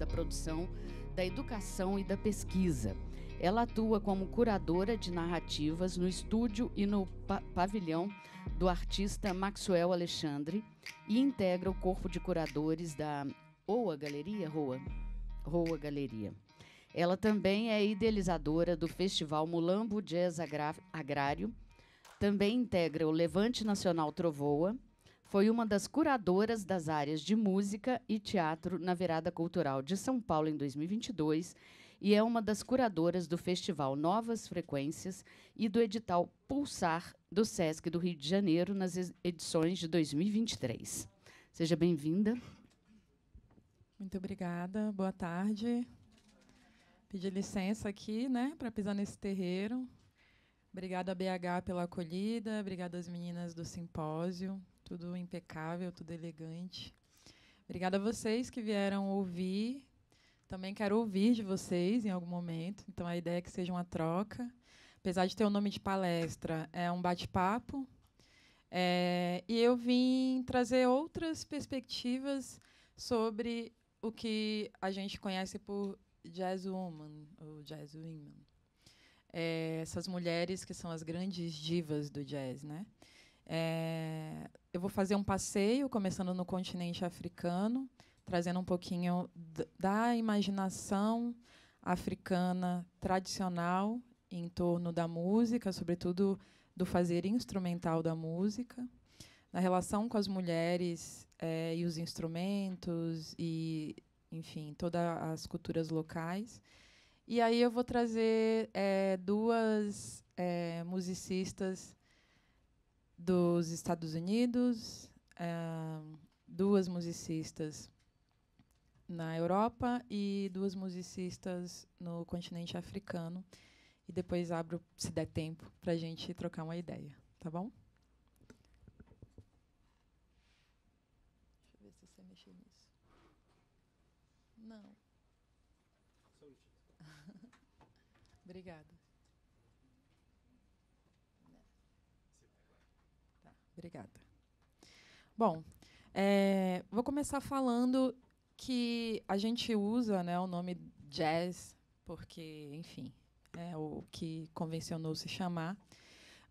produção, da educação e da pesquisa. Ela atua como curadora de narrativas no estúdio e no pavilhão do artista Maxwell Alexandre e integra o corpo de curadores da Roa Galeria. Ela também é idealizadora do Festival Mulambo Jazz Agrário, também integra o Levante Nacional Trovoa, foi uma das curadoras das áreas de música e teatro na Virada Cultural de São Paulo em 2022 e é uma das curadoras do Festival Novas Frequências e do edital Pulsar do Sesc do Rio de Janeiro nas edições de 2023. Seja bem-vinda. Muito obrigada, boa tarde. Pedir licença aqui, né, para pisar nesse terreiro. Obrigada a BH pela acolhida, obrigada às meninas do simpósio, tudo impecável, tudo elegante. Obrigada a vocês que vieram ouvir. Também quero ouvir de vocês em algum momento, então a ideia é que seja uma troca. Apesar de ter o nome de palestra, é um bate-papo. E eu vim trazer outras perspectivas sobre o que a gente conhece por jazzwoman ou jazzwomen. Essas mulheres que são as grandes divas do jazz, né? Eu vou fazer um passeio, começando no continente africano, trazendo um pouquinho da imaginação africana tradicional em torno da música, sobretudo do fazer instrumental da música, na relação com as mulheres e os instrumentos e, enfim, todas as culturas locais. E aí eu vou trazer duas musicistas dos Estados Unidos, duas musicistas na Europa e duas musicistas no continente africano. E depois abro, se der tempo, para a gente trocar uma ideia. Tá bom? Deixa eu ver se você mexeu nisso. Não. Obrigada. Tá, obrigada. Bom, vou começar falando que a gente usa, né, o nome jazz porque, enfim, é o que convencionou se chamar.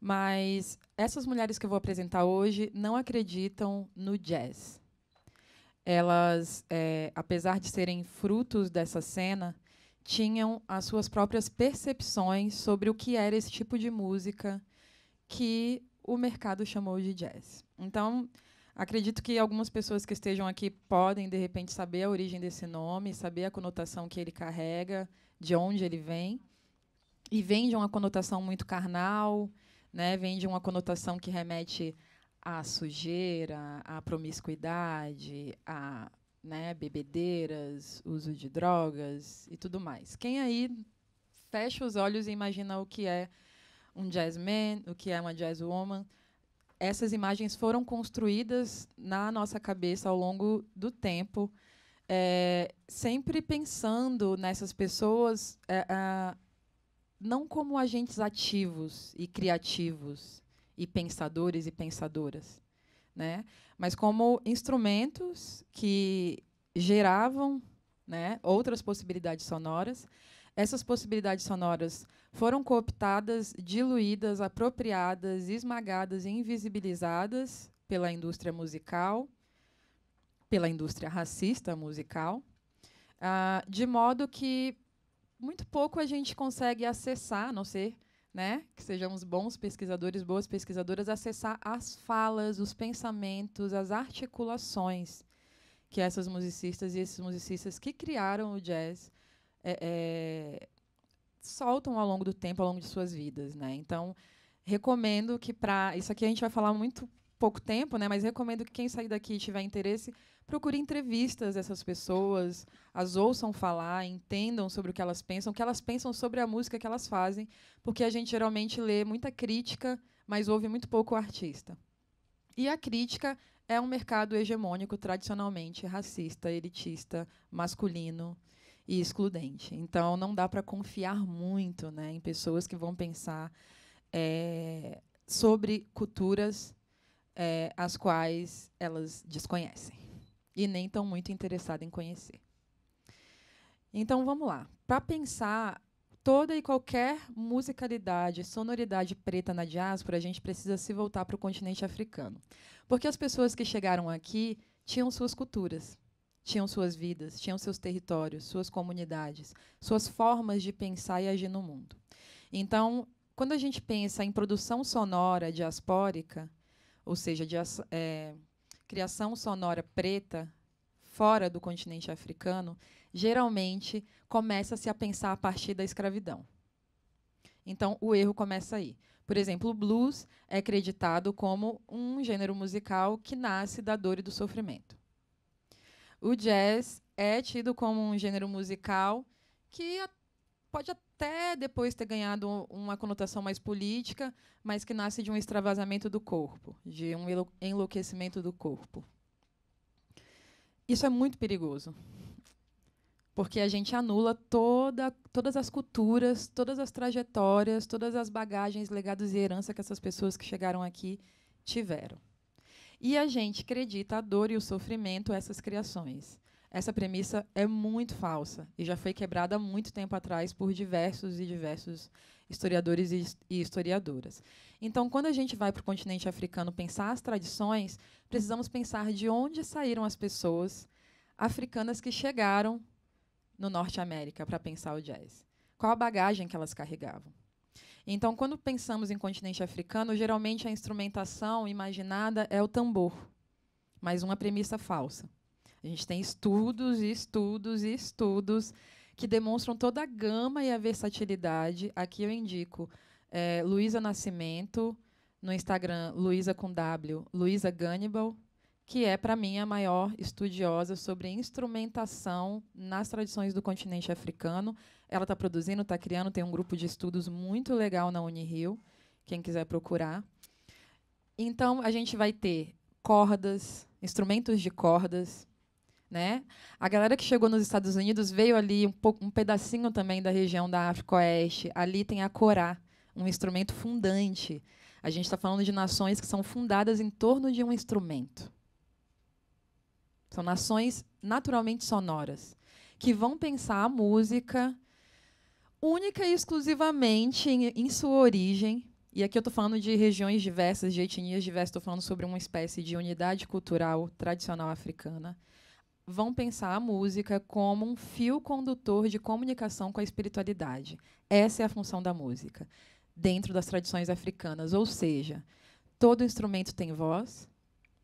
Mas essas mulheres que eu vou apresentar hoje não acreditam no jazz. Elas, apesar de serem frutos dessa cena, tinham as suas próprias percepções sobre o que era esse tipo de música que o mercado chamou de jazz. Então, acredito que algumas pessoas que estejam aqui podem, de repente, saber a origem desse nome, saber a conotação que ele carrega, de onde ele vem. E vem de uma conotação muito carnal, né? Vem de uma conotação que remete à sujeira, à promiscuidade, a, né, bebedeiras, uso de drogas e tudo mais. Quem aí fecha os olhos e imagina o que é um jazzman, o que é uma jazzwoman? Essas imagens foram construídas na nossa cabeça ao longo do tempo, sempre pensando nessas pessoas não como agentes ativos e criativos e pensadores e pensadoras, né? Mas como instrumentos que geravam, né, outras possibilidades sonoras. Essas possibilidades sonoras foram cooptadas, diluídas, apropriadas, esmagadas e invisibilizadas pela indústria musical, pela indústria racista musical, de modo que muito pouco a gente consegue acessar, a não ser, né, que sejamos bons pesquisadores, boas pesquisadoras, acessar as falas, os pensamentos, as articulações que essas musicistas e esses musicistas que criaram o jazz soltam ao longo do tempo, ao longo de suas vidas, né? Então, recomendo que isso aqui a gente vai falar muito pouco tempo, né? Mas recomendo que quem sair daqui e tiver interesse, procure entrevistas dessas pessoas, as ouçam falar, entendam sobre o que elas pensam sobre a música que elas fazem, porque a gente geralmente lê muita crítica, mas ouve muito pouco o artista. E a crítica é um mercado hegemônico, tradicionalmente racista, elitista, masculino e excludente. Então, não dá para confiar muito, né, em pessoas que vão pensar sobre culturas as quais elas desconhecem e nem estão muito interessadas em conhecer. Então, vamos lá. Para pensar toda e qualquer musicalidade, sonoridade preta na diáspora, a gente precisa se voltar para o continente africano. Porque as pessoas que chegaram aqui tinham suas culturas, tinham suas vidas, tinham seus territórios, suas comunidades, suas formas de pensar e agir no mundo. Então, quando a gente pensa em produção sonora diaspórica, ou seja, criação sonora preta fora do continente africano, geralmente começa-se a pensar a partir da escravidão. Então, o erro começa aí. Por exemplo, o blues é acreditado como um gênero musical que nasce da dor e do sofrimento. O jazz é tido como um gênero musical que pode até depois ter ganhado uma conotação mais política, mas que nasce de um extravasamento do corpo, de um enlouquecimento do corpo. Isso é muito perigoso, porque a gente anula todas as culturas, todas as trajetórias, todas as bagagens, legados e herança que essas pessoas que chegaram aqui tiveram. E a gente acredita a dor e o sofrimento essas criações. Essa premissa é muito falsa e já foi quebrada há muito tempo atrás por diversos historiadores e historiadoras. Então, quando a gente vai para o continente africano pensar as tradições, precisamos pensar de onde saíram as pessoas africanas que chegaram no Norte América para pensar o jazz. Qual a bagagem que elas carregavam? Então, quando pensamos em continente africano, geralmente a instrumentação imaginada é o tambor, mas uma premissa falsa. A gente tem estudos e estudos e estudos que demonstram toda a gama e a versatilidade. Aqui eu indico Luísa Nascimento, no Instagram, Luísa com W, Luísa Gunnibal, que é, para mim, a maior estudiosa sobre instrumentação nas tradições do continente africano. Ela está produzindo, está criando, tem um grupo de estudos muito legal na Unirio, quem quiser procurar. Então, a gente vai ter cordas, instrumentos de cordas, né? A galera que chegou nos Estados Unidos veio ali um pedacinho também da região da África Oeste. Ali tem a corá, um instrumento fundante. A gente está falando de nações que são fundadas em torno de um instrumento. São nações naturalmente sonoras, que vão pensar a música única e exclusivamente em sua origem. E aqui eu estou falando de regiões diversas, de etnias diversas, estou falando sobre uma espécie de unidade cultural tradicional africana. Vão pensar a música como um fio condutor de comunicação com a espiritualidade. Essa é a função da música, dentro das tradições africanas. Ou seja, todo instrumento tem voz,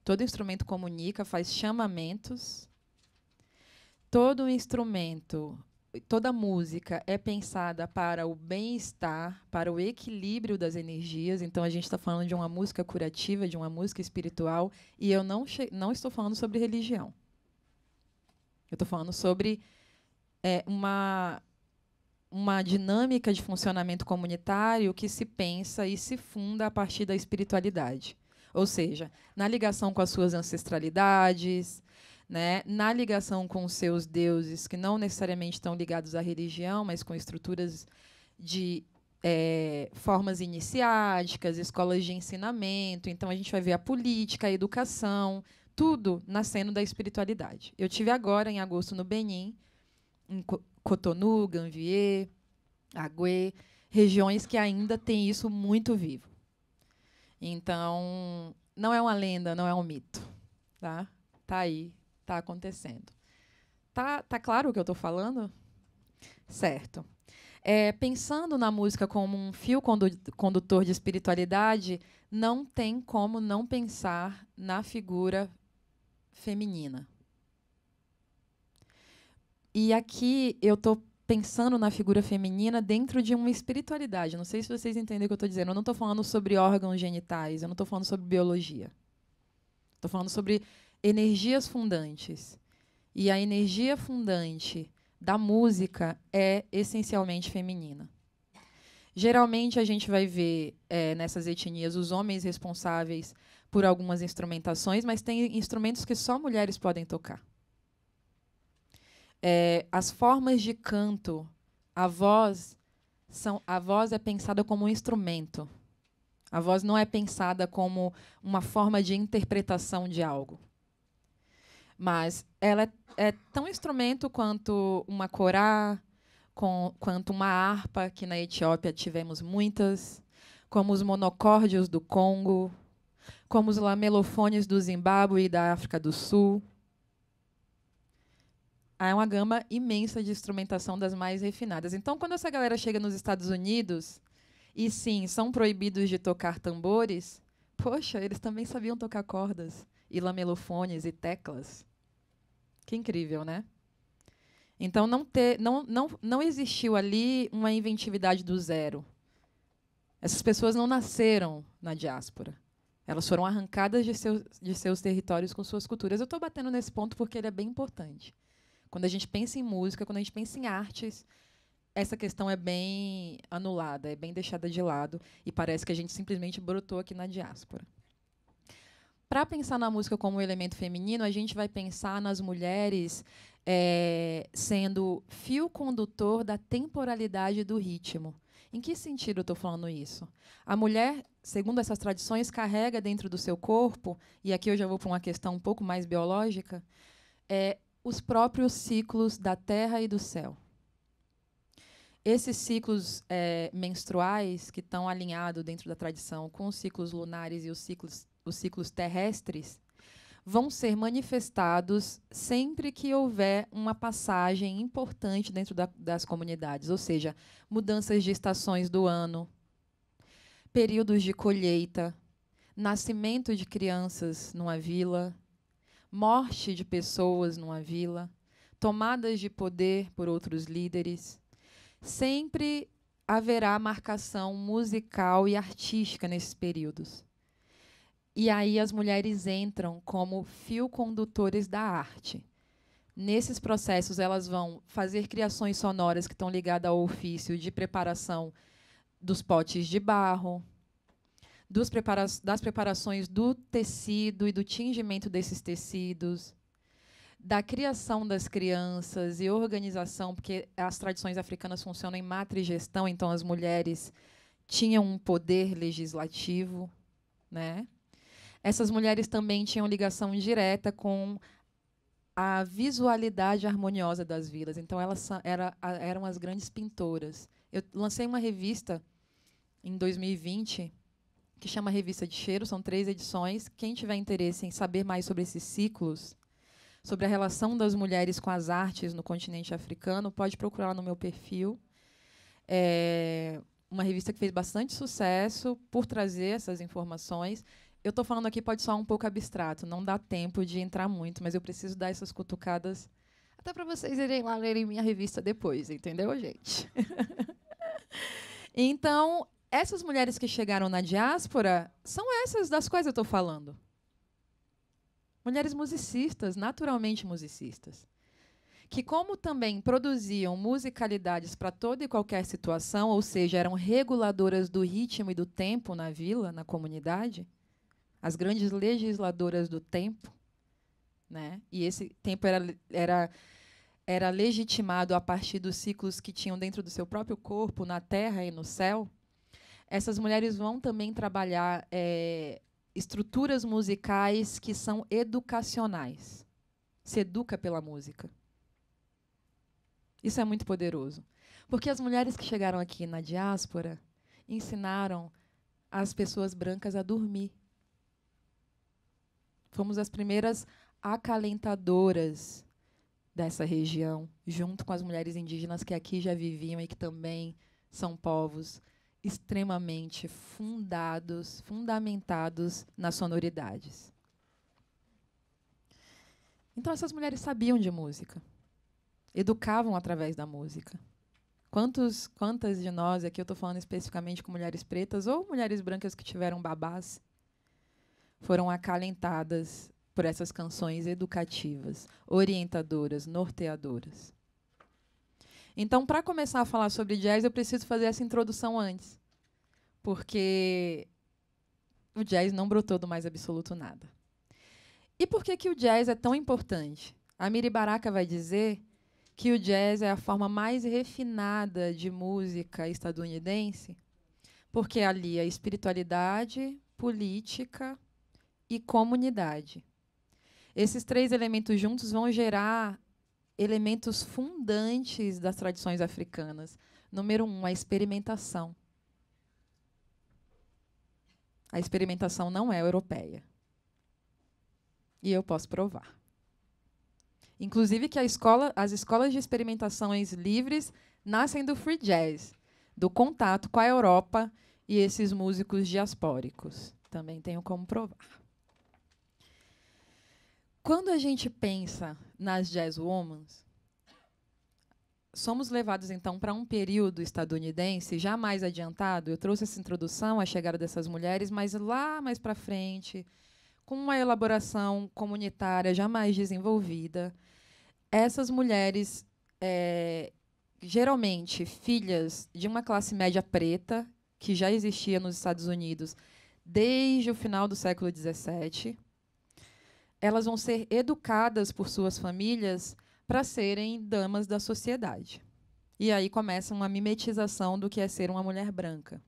todo instrumento comunica, faz chamamentos. Todo instrumento, toda música é pensada para o bem-estar, para o equilíbrio das energias. Então, a gente está falando de uma música curativa, de uma música espiritual, e eu não estou falando sobre religião. Eu estou falando sobre uma dinâmica de funcionamento comunitário que se pensa e se funda a partir da espiritualidade. Ou seja, na ligação com as suas ancestralidades, né, na ligação com os seus deuses, que não necessariamente estão ligados à religião, mas com estruturas de formas iniciáticas, escolas de ensinamento. Então, a gente vai ver a política, a educação, tudo nascendo da espiritualidade. Eu tive agora, em agosto, no Benin, em Cotonou, Gambier, Agué, regiões que ainda têm isso muito vivo. Então, não é uma lenda, não é um mito. Tá aí, está acontecendo. Tá claro o que eu estou falando? Certo. Pensando na música como um fio condutor de espiritualidade, não tem como não pensar na figura feminina. E aqui eu estou pensando na figura feminina dentro de uma espiritualidade. Não sei se vocês entendem o que eu estou dizendo. Eu não estou falando sobre órgãos genitais, eu não estou falando sobre biologia. Estou falando sobre energias fundantes. E a energia fundante da música é essencialmente feminina. Geralmente, a gente vai ver nessas etnias os homens responsáveis por algumas instrumentações, mas tem instrumentos que só mulheres podem tocar. As formas de canto, a voz é pensada como um instrumento. A voz não é pensada como uma forma de interpretação de algo. Mas ela é tão instrumento quanto uma corá, quanto uma harpa, que na Etiópia tivemos muitas, como os monocórdios do Congo, como os lamelofones do Zimbábue e da África do Sul. Há uma gama imensa de instrumentação das mais refinadas. Então, quando essa galera chega nos Estados Unidos, e sim, são proibidos de tocar tambores, poxa, eles também sabiam tocar cordas, e lamelofones, e teclas. Que incrível, né? Então, não existiu ali uma inventividade do zero. Essas pessoas não nasceram na diáspora. Elas foram arrancadas de seus territórios com suas culturas. Eu estou batendo nesse ponto porque ele é bem importante. Quando a gente pensa em música, quando a gente pensa em artes, essa questão é bem anulada, é bem deixada de lado, e parece que a gente simplesmente brotou aqui na diáspora. Para pensar na música como um elemento feminino, a gente vai pensar nas mulheres sendo fio condutor da temporalidade do ritmo. Em que sentido eu estou falando isso? A mulher, segundo essas tradições, carrega dentro do seu corpo, e aqui eu já vou para uma questão um pouco mais biológica, os próprios ciclos da terra e do céu. Esses ciclos menstruais, que estão alinhados dentro da tradição com os ciclos lunares e os ciclos terrestres, vão ser manifestados sempre que houver uma passagem importante dentro das comunidades, ou seja, mudanças de estações do ano, períodos de colheita, nascimento de crianças numa vila, morte de pessoas numa vila, tomadas de poder por outros líderes. Sempre haverá marcação musical e artística nesses períodos. E aí as mulheres entram como fio condutores da arte. Nesses processos, elas vão fazer criações sonoras que estão ligadas ao ofício de preparação dos potes de barro, das preparações do tecido e do tingimento desses tecidos, da criação das crianças e organização, porque as tradições africanas funcionam em matrigestão, então as mulheres tinham um poder legislativo, né? Essas mulheres também tinham ligação direta com a visualidade harmoniosa das vilas. Então, elas eram as grandes pintoras. Eu lancei uma revista em 2020 que chama Revista de Cheiro, são 3 edições. Quem tiver interesse em saber mais sobre esses ciclos, sobre a relação das mulheres com as artes no continente africano, pode procurar no meu perfil. É uma revista que fez bastante sucesso por trazer essas informações. Eu estou falando aqui, pode soar um pouco abstrato, não dá tempo de entrar muito, mas eu preciso dar essas cutucadas até para vocês irem lá lerem minha revista depois, entendeu, gente? Então, essas mulheres que chegaram na diáspora são essas das quais eu estou falando. Mulheres musicistas, naturalmente musicistas, que, como também produziam musicalidades para toda e qualquer situação, ou seja, eram reguladoras do ritmo e do tempo na vila, na comunidade, as grandes legisladoras do tempo, né? E esse tempo era legitimado a partir dos ciclos que tinham dentro do seu próprio corpo, na terra e no céu. Essas mulheres vão também trabalhar estruturas musicais que são educacionais. Se educa pela música. Isso é muito poderoso. Porque as mulheres que chegaram aqui na diáspora ensinaram as pessoas brancas a dormir. Fomos as primeiras acalentadoras dessa região, junto com as mulheres indígenas que aqui já viviam e que também são povos extremamente fundamentados nas sonoridades. Então, essas mulheres sabiam de música, educavam através da música. Quantas de nós, aqui eu estou falando especificamente com mulheres pretas ou mulheres brancas que tiveram babás, foram acalentadas por essas canções educativas, orientadoras, norteadoras. Então, para começar a falar sobre jazz, eu preciso fazer essa introdução antes, porque o jazz não brotou do mais absoluto nada. E por que o jazz é tão importante? A Amiri Baraka vai dizer que o jazz é a forma mais refinada de música estadunidense, porque alia espiritualidade, política e comunidade. Esses 3 elementos juntos vão gerar elementos fundantes das tradições africanas. Número 1, a experimentação. A experimentação não é europeia. E eu posso provar. Inclusive que as escolas de experimentações livres nascem do free jazz, do contato com a Europa e esses músicos diaspóricos. Também tenho como provar. Quando a gente pensa nas jazzwomans, somos levados, então, para um período estadunidense já mais adiantado. Eu trouxe essa introdução à chegada dessas mulheres, mas lá mais para frente, com uma elaboração comunitária já mais desenvolvida, essas mulheres, geralmente filhas de uma classe média preta, que já existia nos Estados Unidos desde o final do século XVII, elas vão ser educadas por suas famílias para serem damas da sociedade. E aí começa uma mimetização do que é ser uma mulher branca.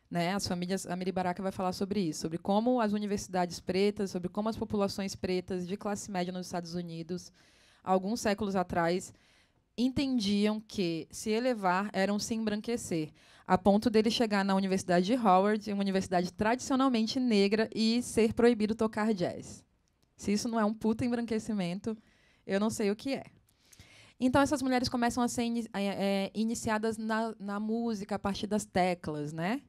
Né? As famílias, a Miri Baraka vai falar sobre isso, sobre como as universidades pretas, sobre como as populações pretas de classe média nos Estados Unidos, alguns séculos atrás, entendiam que se elevar era um se embranquecer, a ponto dele chegar na Universidade de Howard, uma universidade tradicionalmente negra, e ser proibido tocar jazz. Se isso não é um puta embranquecimento, eu não sei o que é. Então, essas mulheres começam a ser iniciadas na música a partir das teclas, né?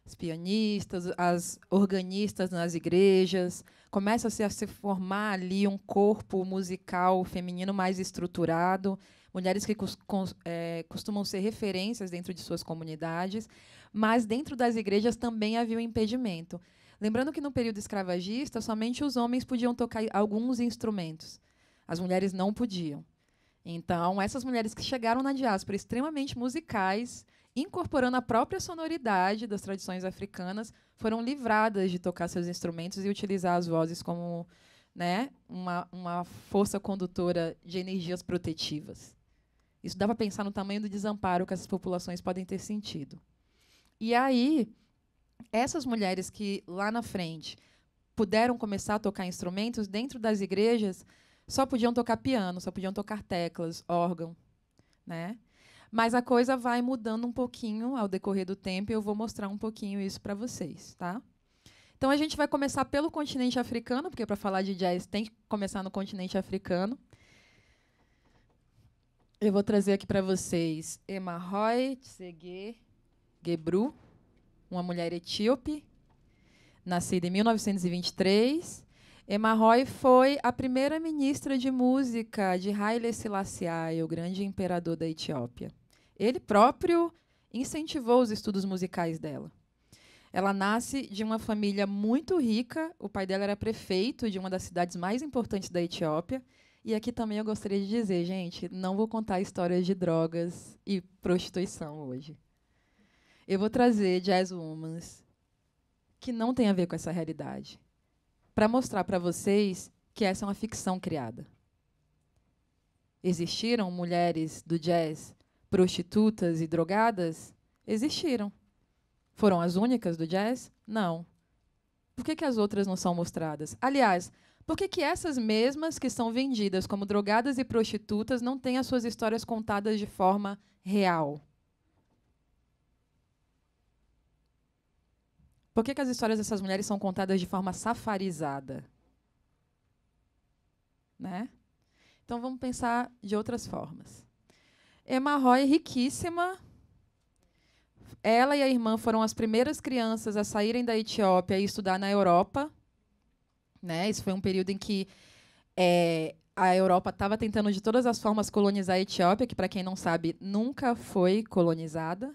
As pianistas, as organistas nas igrejas, começa-se a se formar ali um corpo musical feminino mais estruturado, mulheres que costumam ser referências dentro de suas comunidades, mas dentro das igrejas também havia um impedimento. Lembrando que, no período escravagista, somente os homens podiam tocar alguns instrumentos. As mulheres não podiam. Então, essas mulheres que chegaram na diáspora extremamente musicais, incorporando a própria sonoridade das tradições africanas, foram livradas de tocar seus instrumentos e utilizar as vozes como, né, uma força condutora de energias protetivas. Isso dá para pensar no tamanho do desamparo que essas populações podem ter sentido. E aí, essas mulheres que, lá na frente, puderam começar a tocar instrumentos, dentro das igrejas, só podiam tocar piano, só podiam tocar teclas, órgão, né? Mas a coisa vai mudando um pouquinho ao decorrer do tempo, e eu vou mostrar um pouquinho isso para vocês, tá? Então, a gente vai começar pelo continente africano, porque, para falar de jazz, tem que começar no continente africano. Eu vou trazer aqui para vocês Emarroy Tsege Gebru, uma mulher etíope, nascida em 1923. Emarroy foi a primeira ministra de música de Haile Selassie, o grande imperador da Etiópia. Ele próprio incentivou os estudos musicais dela. Ela nasce de uma família muito rica. O pai dela era prefeito de uma das cidades mais importantes da Etiópia. E aqui também eu gostaria de dizer, gente, não vou contar histórias de drogas e prostituição hoje. Eu vou trazer jazzwomans que não tem a ver com essa realidade, para mostrar para vocês que essa é uma ficção criada. Existiram mulheres do jazz prostitutas e drogadas? Existiram. Foram as únicas do jazz? Não. Por que as outras não são mostradas? Aliás, por que essas mesmas que são vendidas como drogadas e prostitutas não têm as suas histórias contadas de forma real? Por que as histórias dessas mulheres são contadas de forma safarizada? Né? Então, vamos pensar de outras formas. Emarroy, riquíssima. Ela e a irmã foram as primeiras crianças a saírem da Etiópia e estudar na Europa. Né? Esse foi um período em que a Europa estava tentando de todas as formas colonizar a Etiópia, que, para quem não sabe, nunca foi colonizada.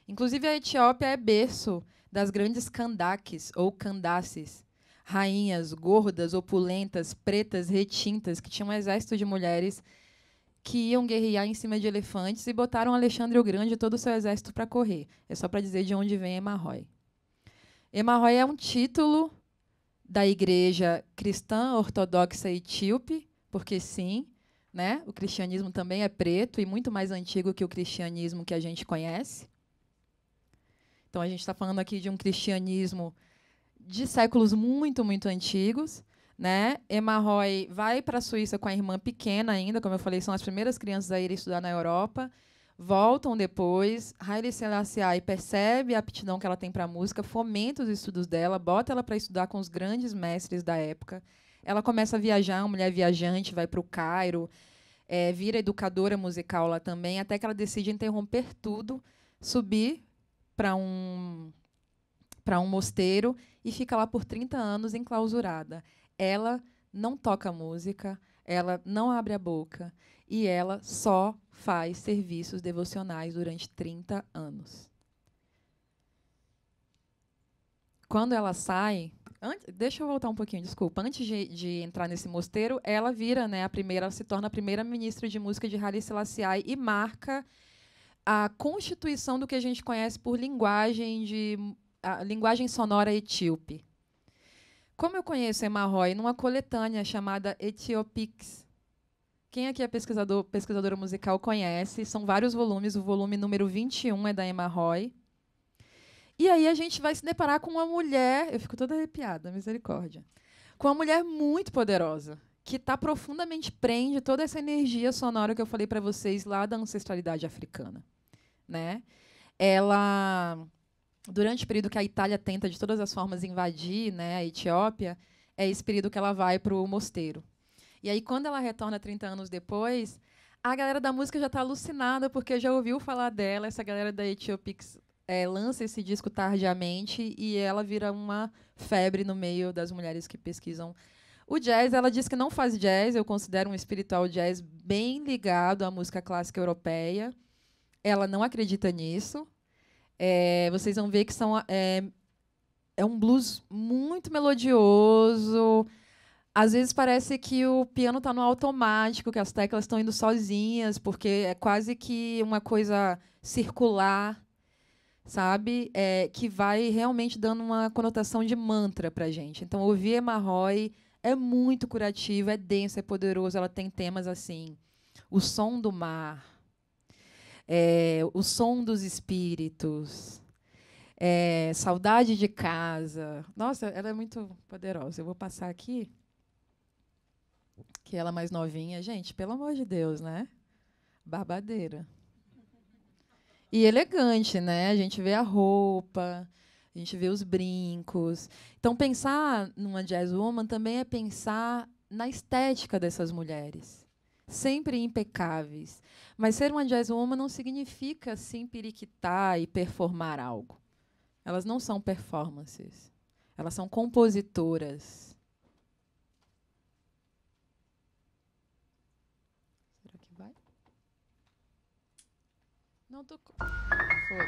Inclusive, a Etiópia é berço das grandes Kandakes, ou Candaces, rainhas gordas, opulentas, pretas, retintas, que tinham um exército de mulheres que iam guerrear em cima de elefantes e botaram Alexandre o Grande e todo o seu exército para correr. É só para dizer de onde vem Emarroy. Emarroy é um título da Igreja Cristã Ortodoxa Etíope, porque, sim, né, o cristianismo também é preto e muito mais antigo que o cristianismo que a gente conhece. Então, a gente está falando aqui de um cristianismo de séculos muito, muito antigos. né? Emma Roy vai para a Suíça com a irmã pequena ainda, como eu falei, são as primeiras crianças a irem estudar na Europa. Voltam depois, Haile Selassie percebe a aptidão que ela tem para a música, fomenta os estudos dela, bota ela para estudar com os grandes mestres da época. Ela começa a viajar, uma mulher viajante, vai para o Cairo, vira educadora musical lá também, até que ela decide interromper tudo, subir para um mosteiro e fica lá por 30 anos enclausurada. Ela não toca música, ela não abre a boca e ela só faz serviços devocionais durante 30 anos. Quando ela sai, deixa eu voltar um pouquinho, desculpa. Antes de entrar nesse mosteiro, ela vira, né, ela se torna a primeira ministra de música de Haile Selassie e marca a constituição do que a gente conhece por a linguagem sonora etíope. Como eu conheço Emma Roy numa coletânea chamada Ethiopics. Quem aqui é pesquisadora musical conhece, são vários volumes, o volume número 21 é da Emma Roy. E aí a gente vai se deparar com uma mulher, eu fico toda arrepiada, misericórdia, com uma mulher muito poderosa, que está profundamente prende toda essa energia sonora que eu falei para vocês lá da ancestralidade africana, né? Ela, durante o período que a Itália tenta de todas as formas invadir, né, a Etiópia, é esse período que ela vai para o mosteiro. E aí, quando ela retorna 30 anos depois, a galera da música já está alucinada, porque já ouviu falar dela. Essa galera da Ethiopics lança esse disco tardiamente e ela vira uma febre no meio das mulheres que pesquisam o jazz. Ela diz que não faz jazz, eu considero um espiritual jazz bem ligado à música clássica europeia. Ela não acredita nisso. Vocês vão ver que é um blues muito melodioso. Às vezes parece que o piano está no automático, que as teclas estão indo sozinhas, porque é quase que uma coisa circular, sabe? Que vai realmente dando uma conotação de mantra para a gente. Então, ouvir Emma Roy é muito curativo, é denso, é poderoso. Ela tem temas assim, o som do mar, o som dos espíritos, saudade de casa. Nossa, ela é muito poderosa. Eu vou passar aqui, que ela é mais novinha. Gente, pelo amor de Deus, né? Babadeira. E elegante, né? A gente vê a roupa, a gente vê os brincos. Então, pensar numa jazzwoman também é pensar na estética dessas mulheres, sempre impecáveis. Mas ser uma jazzwoman não significa se empiriquitar e performar algo. Elas não são performances. Elas são compositoras. Será que vai? Não tô... Foi.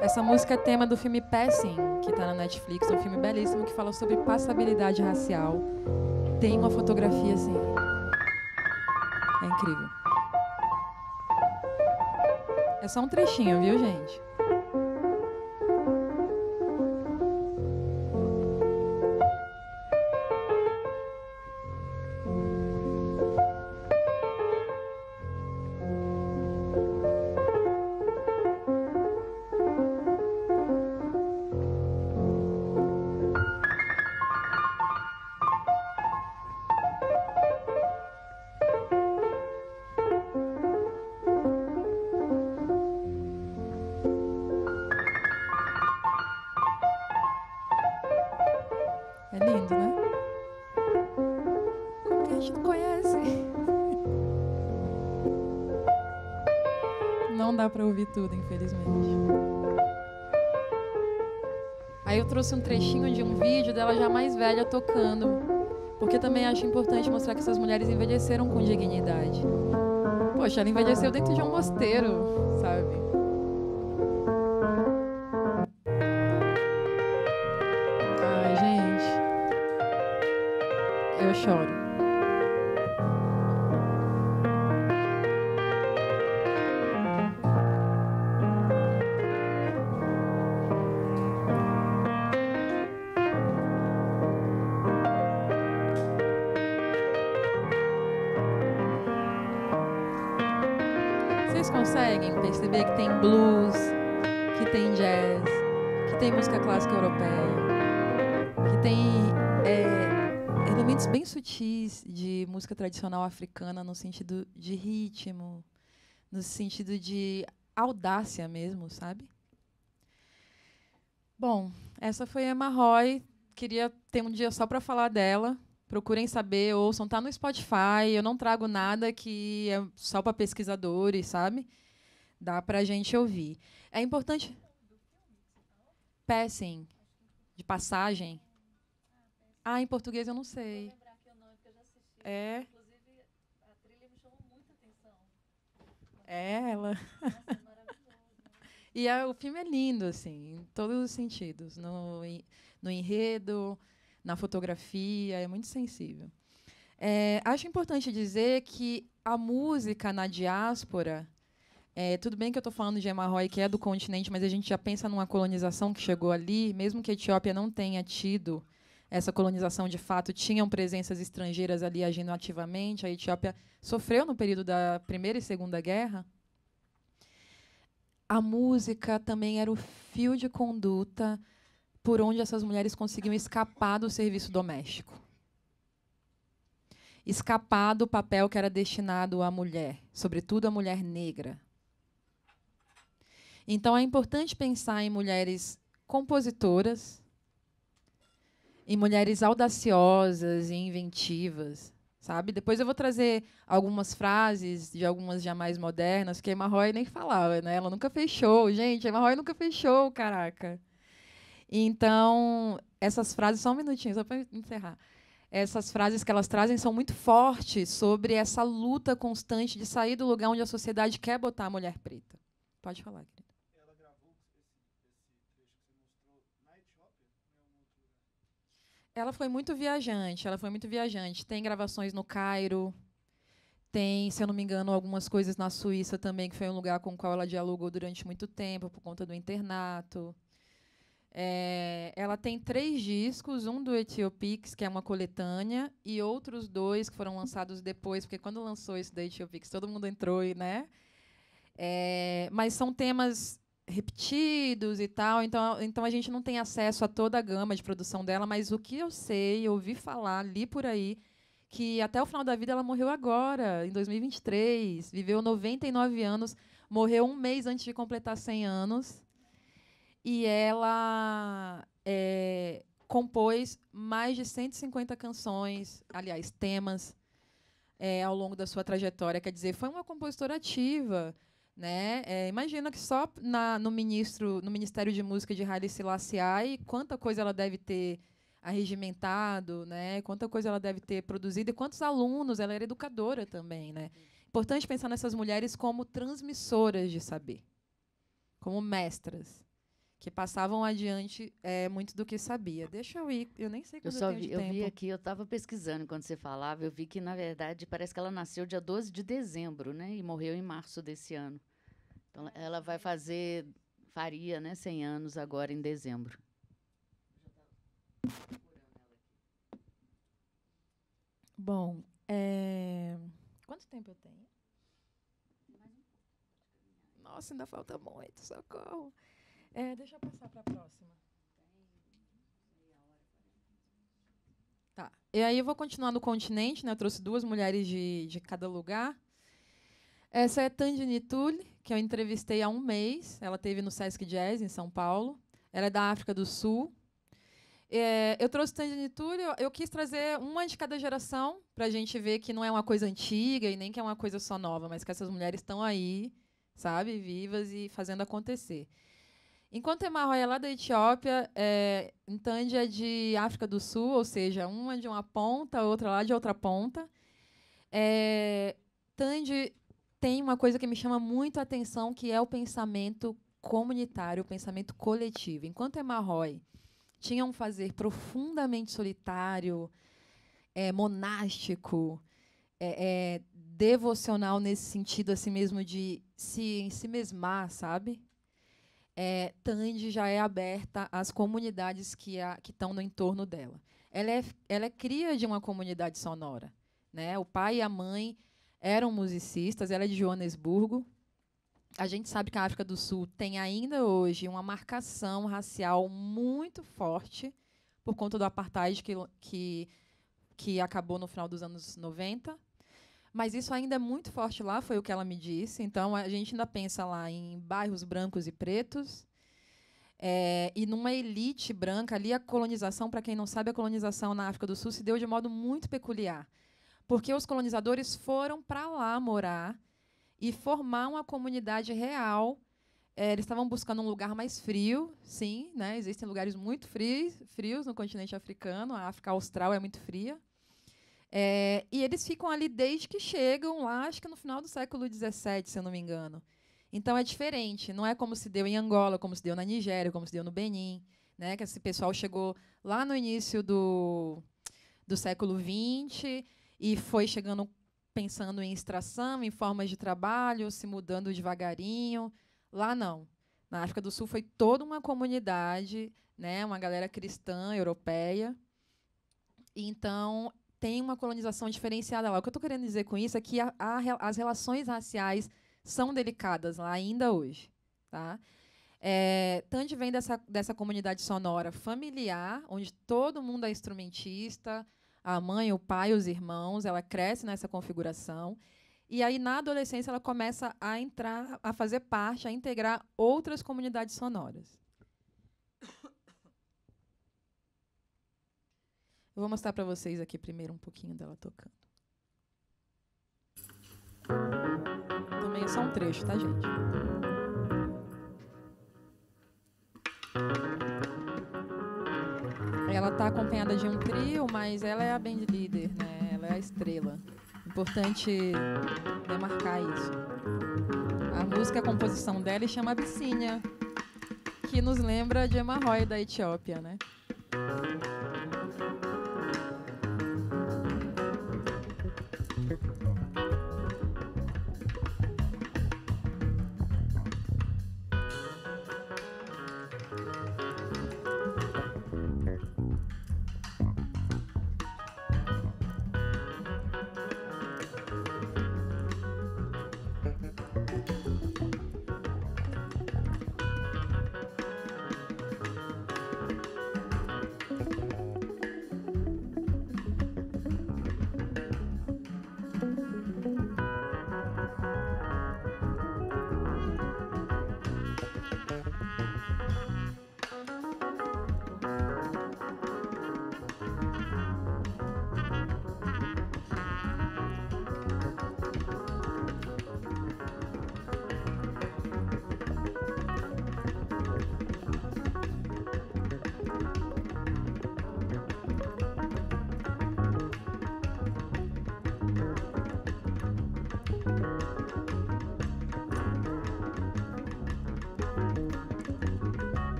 Essa música é tema do filme Passing, que está na Netflix, um filme belíssimo que fala sobre passabilidade racial. Tem uma fotografia assim. É incrível. É só um trechinho, viu, gente? É lindo, né? Como que a gente não conhece? Não dá para ouvir tudo, infelizmente. Aí eu trouxe um trechinho de um vídeo dela já mais velha tocando, porque também acho importante mostrar que essas mulheres envelheceram com dignidade. Poxa, ela envelheceu dentro de um mosteiro, sabe? Ai, gente. Eu choro. Vocês conseguem perceber que tem blues, que tem jazz, que tem música clássica europeia, que tem elementos bem sutis de música tradicional africana no sentido de ritmo, no sentido de audácia mesmo, sabe? Bom, essa foi a Emma Roy. Queria ter um dia só para falar dela. Procurem saber, ouçam, tá no Spotify. Eu não trago nada que é só para pesquisadores, sabe? Dá para a gente ouvir. É importante. Passing, de passagem. Ah, em português eu não sei. É. É ela. E o filme é lindo, assim, em todos os sentidos. No enredo, na fotografia, é muito sensível. Acho importante dizer que a música na diáspora, tudo bem que eu estou falando de Emma Roy, que é do continente, mas a gente já pensa numa colonização que chegou ali, mesmo que a Etiópia não tenha tido essa colonização de fato, tinham presenças estrangeiras ali agindo ativamente. A Etiópia sofreu no período da Primeira e Segunda Guerra. A música também era o fio de conduta por onde essas mulheres conseguiam escapar do serviço doméstico. Escapar do papel que era destinado à mulher, sobretudo à mulher negra. Então, é importante pensar em mulheres compositoras, em mulheres audaciosas e inventivas, sabe? Depois eu vou trazer algumas frases de algumas já mais modernas, que a Emma Roy nem falava, né? Ela nunca fez show, gente. A Emma Roy nunca fez show, caraca. Então, essas frases, só um minutinho, só para encerrar. Essas frases que elas trazem são muito fortes sobre essa luta constante de sair do lugar onde a sociedade quer botar a mulher preta. Pode falar, querida. Ela gravou esse trecho que você mostrou na Etiópia? Ela foi muito viajante. Tem gravações no Cairo, tem, se eu não me engano, algumas coisas na Suíça também, que foi um lugar com o qual ela dialogou durante muito tempo, por conta do internato. Ela tem 3 discos, um do Etiopix, que é uma coletânea, e outros 2 que foram lançados depois, porque quando lançou esse da Etiopix, todo mundo entrou, né? Mas são temas repetidos e tal, então a gente não tem acesso a toda a gama de produção dela, mas o que eu sei, ouvi falar, li por aí, que até o final da vida ela morreu agora, em 2023, viveu 99 anos, morreu um mês antes de completar 100 anos, e ela compôs mais de 150 canções, aliás, temas, ao longo da sua trajetória. Quer dizer, foi uma compositora ativa, né? Imagina que só no Ministério de Música de Haile Selassie, quanta coisa ela deve ter arregimentado, né? Quanta coisa ela deve ter produzido, e quantos alunos. Ela era educadora também, né? Importante pensar nessas mulheres como transmissoras de saber, como mestras, que passavam adiante muito do que sabia. Deixa eu ir, eu nem sei quanto eu tenho de tempo. Eu vi aqui, eu estava pesquisando quando você falava, eu vi que, na verdade, parece que ela nasceu dia 12 de dezembro, né? E morreu em março desse ano. Então, ela faria, né, 100 anos agora em dezembro. Bom, quanto tempo eu tenho? Nossa, ainda falta muito, socorro. Deixa eu passar para a próxima. Tá. E aí eu vou continuar no continente, né? Eu trouxe 2 mulheres de cada lugar. Essa é Tandy Nitule, que eu entrevistei há um mês. Ela esteve no Sesc Jazz, em São Paulo. Ela é da África do Sul. Eu trouxe Tandy Nitule, eu quis trazer uma de cada geração, para a gente ver que não é uma coisa antiga e nem que é uma coisa só nova, mas que essas mulheres estão aí, sabe, vivas e fazendo acontecer. Enquanto Emma Roy é lá da Etiópia, Ntandi é de África do Sul, ou seja, uma de uma ponta, outra lá de outra ponta. Ntandi tem uma coisa que me chama muito a atenção, que é o pensamento comunitário, o pensamento coletivo. Enquanto Emma Roy tinha um fazer profundamente solitário, monástico, devocional nesse sentido assim mesmo de se ensimesmar, sabe? Ntandi já é aberta às comunidades que estão no entorno dela. Ela é cria de uma comunidade sonora, né? O pai e a mãe eram musicistas, ela é de Joanesburgo. A gente sabe que a África do Sul tem ainda hoje uma marcação racial muito forte, por conta do apartheid que acabou no final dos anos 90. Mas isso ainda é muito forte lá, foi o que ela me disse. Então, a gente ainda pensa lá em bairros brancos e pretos, e numa elite branca. Ali, a colonização, para quem não sabe, a colonização na África do Sul se deu de modo muito peculiar, porque os colonizadores foram para lá morar e formar uma comunidade real. Eles estavam buscando um lugar mais frio, sim, né? Existem lugares muito frios no continente africano, a África Austral é muito fria. E eles ficam ali desde que chegam lá, acho que no final do século XVII, se eu não me engano. Então, é diferente. Não é como se deu em Angola, como se deu na Nigéria, como se deu no Benin, né? Que esse pessoal chegou lá no início do século XX e foi chegando pensando em extração, em formas de trabalho, se mudando devagarinho. Lá, não. Na África do Sul foi toda uma comunidade, né? Uma galera cristã, europeia. Então, tem uma colonização diferenciada lá. O que eu estou querendo dizer com isso é que as relações raciais são delicadas lá ainda hoje. Tá? Tandy vem dessa comunidade sonora familiar, onde todo mundo é instrumentista, a mãe, o pai, os irmãos. Ela cresce nessa configuração. E aí, na adolescência, ela começa a entrar, a fazer parte, a integrar outras comunidades sonoras. Eu vou mostrar para vocês aqui primeiro um pouquinho dela tocando. Também é só um trecho, tá, gente? Ela está acompanhada de um trio, mas ela é a band leader, né? Ela é a estrela. Importante demarcar isso. A música, a composição dela chama Abissínia, que nos lembra de Emma Roy, da Etiópia, né?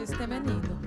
Esse tema é lindo.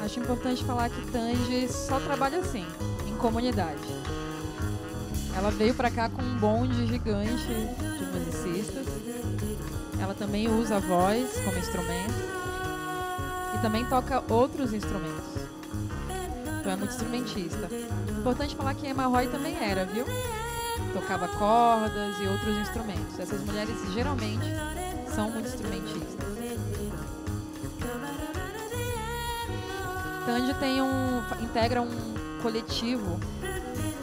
Acho importante falar que Tandy só trabalha assim, em comunidade. Ela veio para cá com um bonde gigante de musicistas. Ela também usa a voz como instrumento e também toca outros instrumentos. Então é muito instrumentista. Importante falar que Emma Roy também era, viu? Tocava cordas e outros instrumentos. Essas mulheres geralmente são muito instrumentistas. Tandy integra um coletivo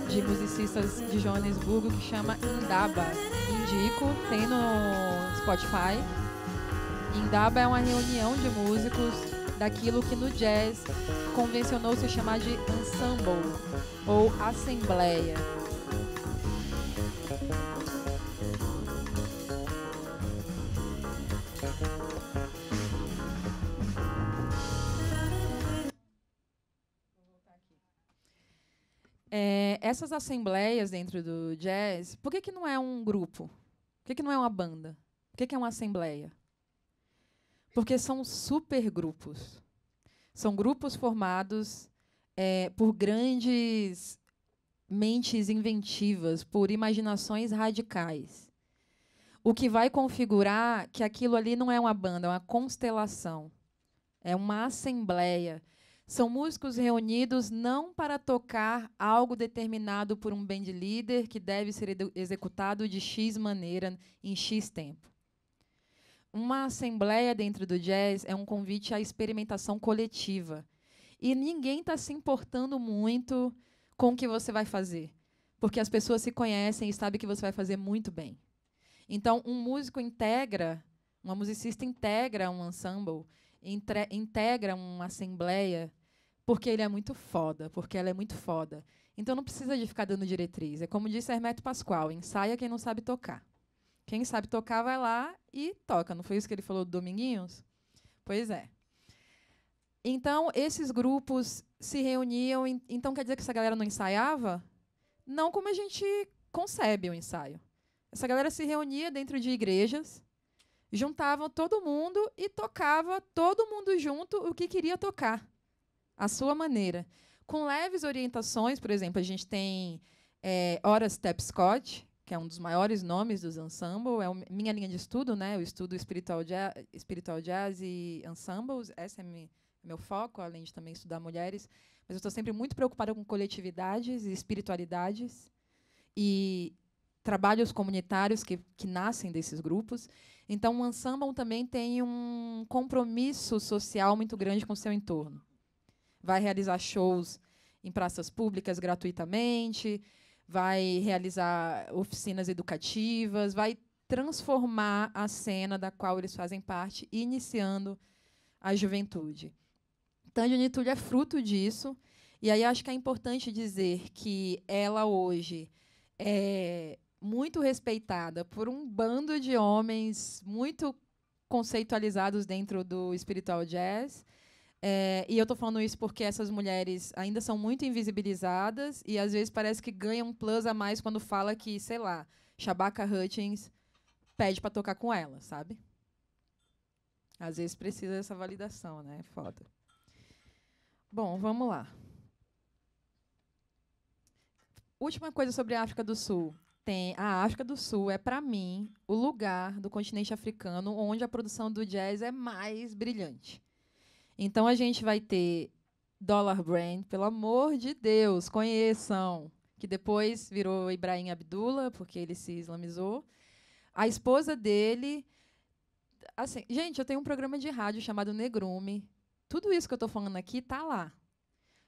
de musicistas de Joanesburgo que chama Indaba. Indico, tem no Spotify. Indaba é uma reunião de músicos daquilo que no jazz convencionou se chamar de ensemble ou assembleia. Essas assembleias dentro do jazz, por que não é um grupo? Por que não é uma banda? Por que é uma assembleia? Porque são supergrupos. São grupos formados por grandes mentes inventivas, por imaginações radicais. O que vai configurar que aquilo ali não é uma banda, é uma constelação. É uma assembleia. São músicos reunidos não para tocar algo determinado por um band leader que deve ser executado de X maneira, em X tempo. Uma assembleia dentro do jazz é um convite à experimentação coletiva. E ninguém está se importando muito com o que você vai fazer, porque as pessoas se conhecem e sabem que você vai fazer muito bem. Então, um músico integra, uma musicista integra um ensemble, integra uma assembleia, porque ele é muito foda, porque ela é muito foda. Então, não precisa de ficar dando diretriz. É como disse Hermeto Pascoal, ensaia quem não sabe tocar. Quem sabe tocar vai lá e toca. Não foi isso que ele falou do Dominguinhos? Pois é. Então, esses grupos se reuniam. Então, quer dizer que essa galera não ensaiava? Não como a gente concebe o ensaio. Essa galera se reunia dentro de igrejas, juntavam todo mundo e tocava todo mundo junto o que queria tocar, à sua maneira. Com leves orientações, por exemplo, a gente tem Horace Tapscott, que é um dos maiores nomes dos ensembles, é minha linha de estudo, né? Eu estudo spiritual jazz e ensembles, esse é meu foco, além de também estudar mulheres, mas eu estou sempre muito preocupada com coletividades e espiritualidades e trabalhos comunitários que nascem desses grupos. Então, o ensemble também tem um compromisso social muito grande com o seu entorno. Vai realizar shows em praças públicas gratuitamente, vai realizar oficinas educativas, vai transformar a cena da qual eles fazem parte, iniciando a juventude. Tândia Nitulli é fruto disso, e aí acho que é importante dizer que ela hoje é muito respeitada por um bando de homens muito conceitualizados dentro do spiritual jazz. E eu estou falando isso porque essas mulheres ainda são muito invisibilizadas e, às vezes, parece que ganham um plus a mais quando fala que, sei lá, Shabaka Hutchins pede para tocar com ela, sabe? Às vezes precisa dessa validação, né? É foda. Bom, vamos lá. Última coisa sobre a África do Sul. A África do Sul é, para mim, o lugar do continente africano onde a produção do jazz é mais brilhante. Então, a gente vai ter Dollar Brand, pelo amor de Deus, conheçam, que depois virou Ibrahim Abdullah, porque ele se islamizou. A esposa dele... Assim, gente, eu tenho um programa de rádio chamado Negrume. Tudo isso que eu estou falando aqui está lá.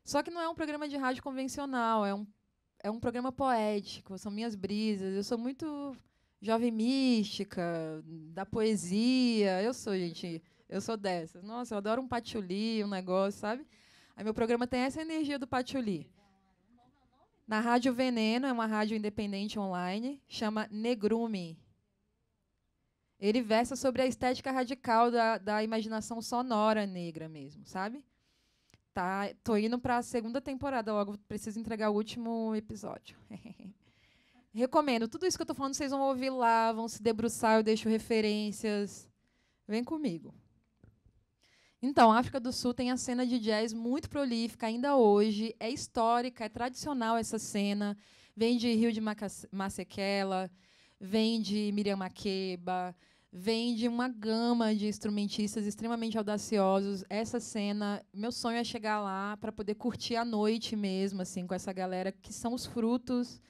Só que não é um programa de rádio convencional, é um programa poético, são minhas brisas. Eu sou muito jovem mística, da poesia. Eu sou dessas. Nossa, eu adoro um patchouli, um negócio, sabe? Aí meu programa tem essa energia do patchouli. Na Rádio Veneno, é uma rádio independente online, chama Negrume. Ele versa sobre a estética radical da imaginação sonora negra mesmo, sabe? Tô indo para a segunda temporada, logo preciso entregar o último episódio. Recomendo. Tudo isso que eu estou falando, vocês vão ouvir lá, vão se debruçar, eu deixo referências. Vem comigo. Então, a África do Sul tem a cena de jazz muito prolífica ainda hoje, é histórica, é tradicional essa cena, vem de Hilde Masekela, vem de Miriam Makeba, vem de uma gama de instrumentistas extremamente audaciosos. Essa cena, meu sonho é chegar lá para poder curtir a noite mesmo, assim, com essa galera que são os frutos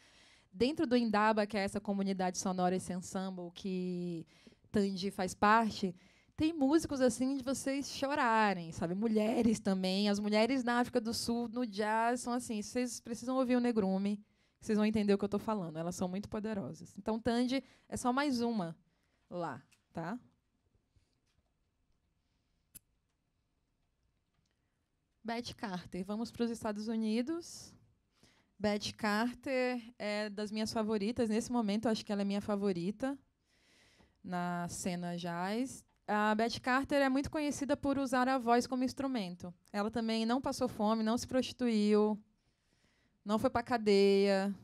dentro do Indaba, que é essa comunidade sonora, esse ensemble que Tandy faz parte. Tem músicos assim de vocês chorarem, sabe? Mulheres também. As mulheres na África do Sul, no jazz, são assim. Vocês precisam ouvir o Negrume, vocês vão entender o que eu estou falando. Elas são muito poderosas. Então, Tandy é só mais uma lá, tá? Beth Carter. Vamos para os Estados Unidos. Beth Carter é das minhas favoritas. Nesse momento, acho que ela é minha favorita na cena jazz. A Beth Carter é muito conhecida por usar a voz como instrumento. Ela também não passou fome, não se prostituiu, não foi para cadeia,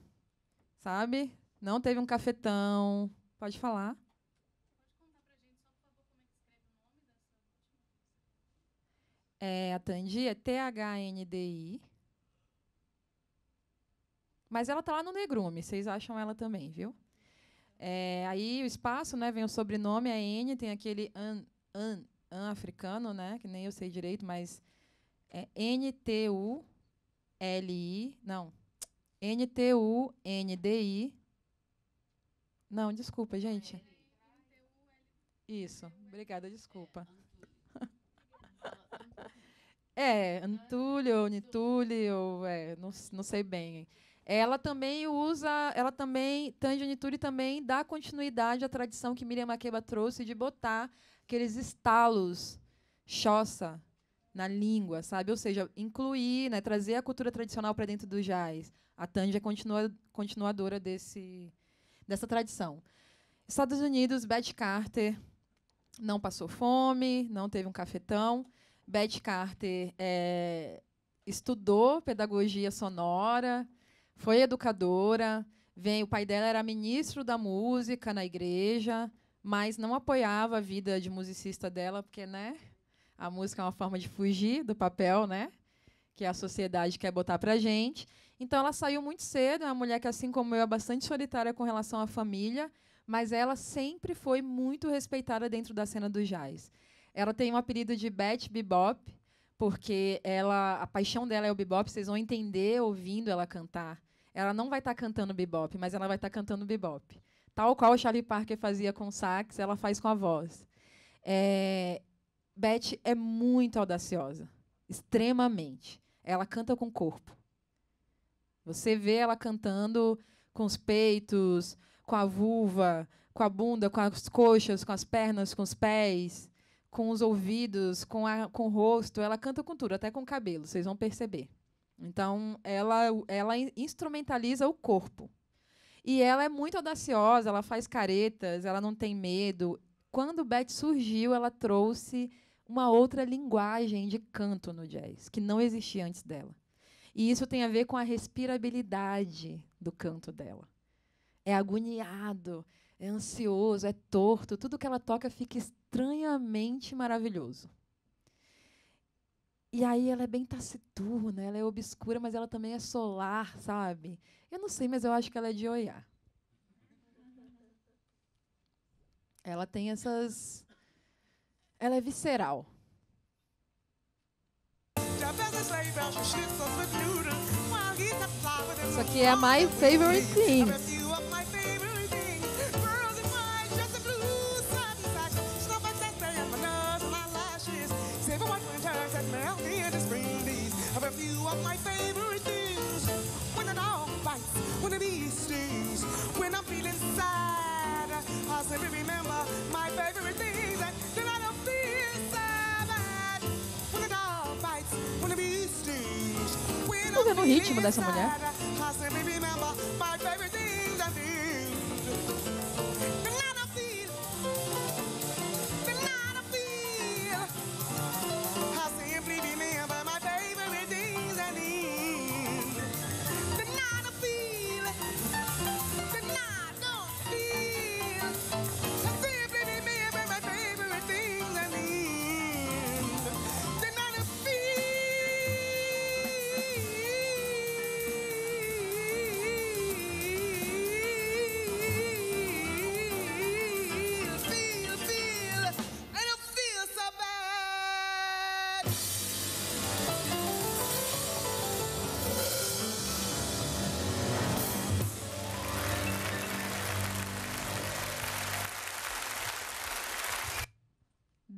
sabe? Não teve um cafetão. Pode falar. A Thandi é THNDI. Mas ela está lá no Negrume, vocês acham ela também, viu? Aí o espaço, né, vem o sobrenome, a N, tem aquele an africano, né, que nem eu sei direito, mas é N-T-U-L-I, não, N-T-U-N-D-I. Não, desculpa, gente. Isso, obrigada, desculpa. Antúlio, Nitúlio, não sei bem. Ela também Thandi Nituri também dá continuidade à tradição que Miriam Makeba trouxe de botar aqueles estalos Xhosa na língua, sabe? Ou seja, incluir, né, trazer a cultura tradicional para dentro do jazz. A Thandi é continuadora dessa tradição. Estados Unidos, Beth Carter não passou fome, não teve um cafetão. Beth Carter estudou pedagogia sonora, foi educadora, o pai dela era ministro da música na igreja, mas não apoiava a vida de musicista dela, porque, né, a música é uma forma de fugir do papel, né, que a sociedade quer botar para a gente. Então, ela saiu muito cedo, é uma mulher que, assim como eu, é bastante solitária com relação à família, mas ela sempre foi muito respeitada dentro da cena do jazz. Ela tem um apelido de Beth Bebop, porque a paixão dela é o bebop, vocês vão entender ouvindo ela cantar. Ela não vai estar cantando bebop, mas ela vai estar cantando bebop. Tal qual o Charlie Parker fazia com o sax, ela faz com a voz. Beth é muito audaciosa, extremamente. Ela canta com o corpo. Você vê ela cantando com os peitos, com a vulva, com a bunda, com as coxas, com as pernas, com os pés, com os ouvidos, com o rosto. Ela canta com tudo, até com o cabelo, vocês vão perceber. Então, ela instrumentaliza o corpo. E ela é muito audaciosa, ela faz caretas, ela não tem medo. Quando Beth surgiu, ela trouxe uma outra linguagem de canto no jazz, que não existia antes dela. E isso tem a ver com a respirabilidade do canto dela. É agoniado, é ansioso, é torto. Tudo que ela toca fica estranhamente maravilhoso. E aí ela é bem taciturna, ela é obscura, mas ela também é solar, sabe? Eu não sei, mas eu acho que ela é de Oiá. Ela tem essas... Ela é visceral. Isso aqui é My Favorite Things. Estão vendo o ritmo dessa mulher?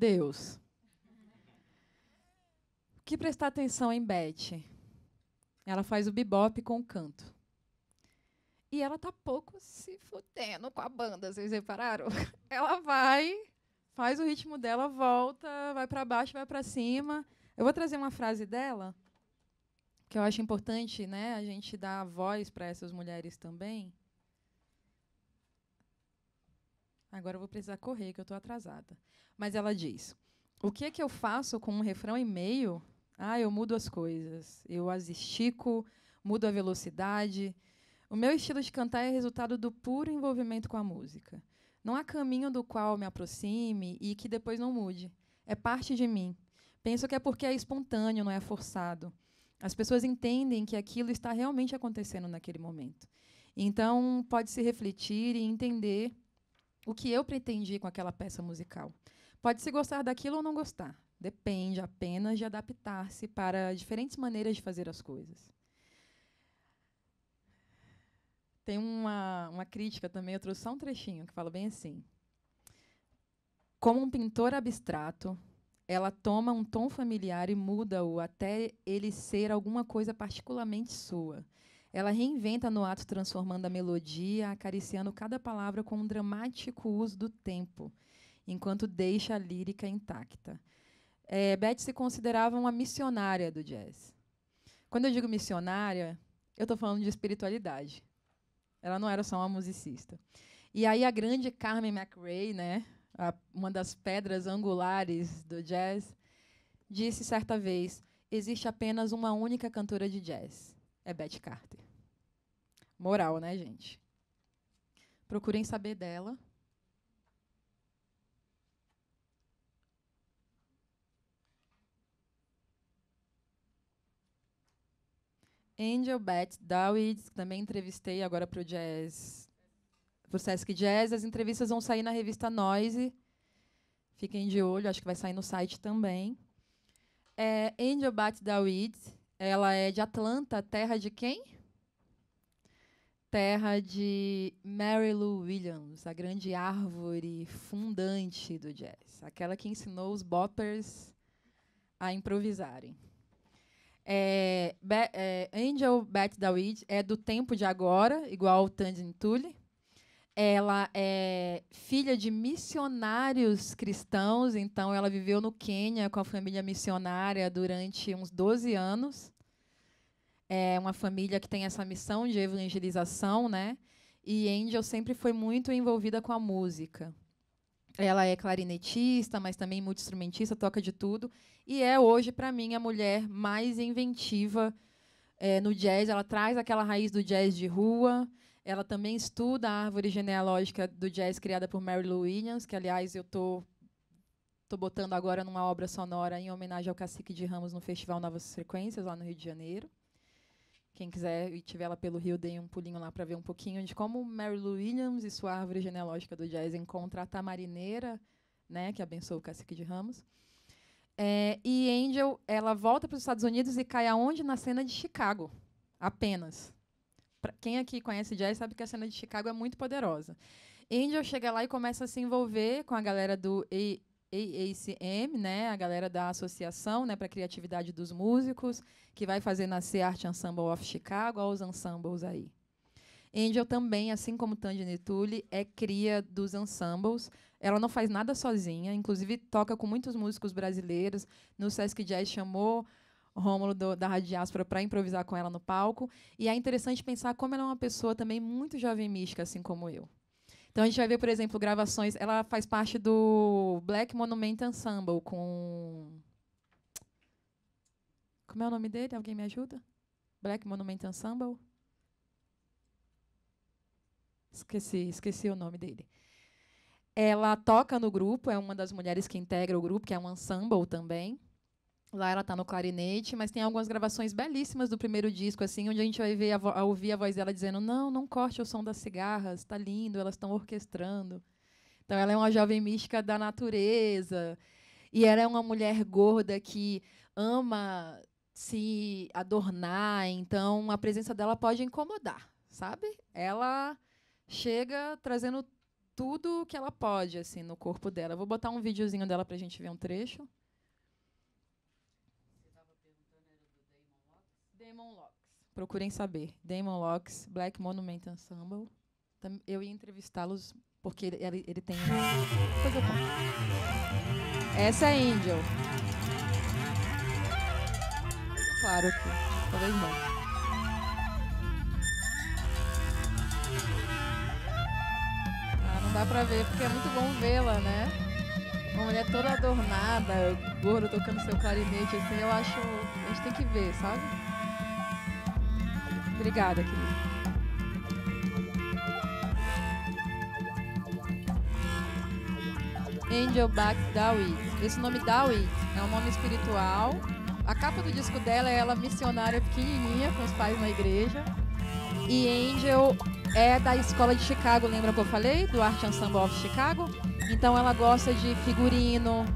Deus. O que prestar atenção em Beth? Ela faz o bebop com o canto. E ela tá pouco se fudendo com a banda, vocês repararam? Ela vai, faz o ritmo dela, volta, vai para baixo, vai para cima. Eu vou trazer uma frase dela, que eu acho importante, né, a gente dar voz para essas mulheres também. Agora eu vou precisar correr, que eu estou atrasada. Mas ela diz: o que é que eu faço com um refrão e meio? Ah, eu mudo as coisas. Eu as estico, mudo a velocidade. O meu estilo de cantar é resultado do puro envolvimento com a música. Não há caminho do qual me aproxime e que depois não mude. É parte de mim. Penso que é porque é espontâneo, não é forçado. As pessoas entendem que aquilo está realmente acontecendo naquele momento. Então, pode-se refletir e entender o que eu pretendi com aquela peça musical. Pode-se gostar daquilo ou não gostar. Depende apenas de adaptar-se para diferentes maneiras de fazer as coisas. Tem uma crítica também, eu trouxe só um trechinho, que fala bem assim. Como um pintor abstrato, ela toma um tom familiar e muda-o até ele ser alguma coisa particularmente sua. Ela reinventa no ato, transformando a melodia, acariciando cada palavra com um dramático uso do tempo, enquanto deixa a lírica intacta. Beth se considerava uma missionária do jazz. Quando eu digo missionária, eu estou falando de espiritualidade. Ela não era só uma musicista. E aí a grande Carmen McRae, né, uma das pedras angulares do jazz, disse certa vez: existe apenas uma única cantora de jazz. É Beth Carter. Moral, né, gente? Procurem saber dela. Angel Beth Dawid, também entrevistei agora para o Jazz, para o Sesc Jazz. As entrevistas vão sair na revista Noise. Fiquem de olho, acho que vai sair no site também. Angel Beth Dawid, ela é de Atlanta, terra de quem? Terra de Mary Lou Williams, a grande árvore fundante do jazz, aquela que ensinou os boppers a improvisarem. Angel Beth Dawid é do tempo de agora, igual Tandem Tully. Ela é filha de missionários cristãos, então ela viveu no Quênia com a família missionária durante uns 12 anos. É uma família que tem essa missão de evangelização, né? E Angel sempre foi muito envolvida com a música. Ela é clarinetista, mas também multi-instrumentista, toca de tudo. E é hoje, para mim, a mulher mais inventiva no jazz. Ela traz aquela raiz do jazz de rua. Ela também estuda a árvore genealógica do jazz criada por Mary Lou Williams, que, aliás, eu estou botando agora numa obra sonora em homenagem ao Cacique de Ramos no Festival Novas Frequências, lá no Rio de Janeiro. Quem quiser e tiver lá pelo Rio, deem um pulinho lá para ver um pouquinho de como Mary Lou Williams e sua árvore genealógica do jazz encontra a tamarineira, né, que abençoou o Cacique de Ramos. E Angel, ela volta para os Estados Unidos e cai aonde? Na cena de Chicago, apenas. Pra quem aqui conhece jazz sabe que a cena de Chicago é muito poderosa. Angel chega lá e começa a se envolver com a galera do AACM, né, a galera da associação, né, para a criatividade dos músicos, que vai fazer nascer a Art Ensemble of Chicago, olha os ensembles aí. Angel também, assim como Tandem Tully, é cria dos ensembles. Ela não faz nada sozinha, inclusive toca com muitos músicos brasileiros. No Sesc Jazz chamou Rômulo da Rádio Diáspora para improvisar com ela no palco. E é interessante pensar como ela é uma pessoa também muito jovem mística, assim como eu. Então, a gente vai ver, por exemplo, gravações. Ela faz parte do Black Monument Ensemble com... Como é o nome dele? Alguém me ajuda? Black Monument Ensemble? Esqueci o nome dele. Ela toca no grupo, é uma das mulheres que integra o grupo, que é um ensemble também. Lá ela está no clarinete, mas tem algumas gravações belíssimas do primeiro disco, assim, onde a gente vai ver ouvir a voz dela dizendo: não corte o som das cigarras, está lindo, elas estão orquestrando. Então, ela é uma jovem mística da natureza. E ela é uma mulher gorda que ama se adornar. Então, a presença dela pode incomodar, sabe? Ela chega trazendo tudo que ela pode assim, no corpo dela. Eu vou botar um videozinho dela para a gente ver um trecho. Damon Locks. Procurem saber. Damon Locks, Black Monument Ensemble. Eu ia entrevistá-los porque ele tem... Depois eu conto. Essa é Angel. claro aqui. Talvez não. Ah, não dá pra ver, porque é muito bom vê-la, né? Uma mulher toda adornada, gordo tocando seu clarinete, assim, eu acho... A gente tem que ver, sabe? Obrigada, querida. Angel Back Dawit. Esse nome Dawit é um nome espiritual. A capa do disco dela é ela missionária pequenininha, com os pais na igreja. E Angel é da escola de Chicago, lembra que eu falei? Do Art Ensemble of Chicago. Então ela gosta de figurino,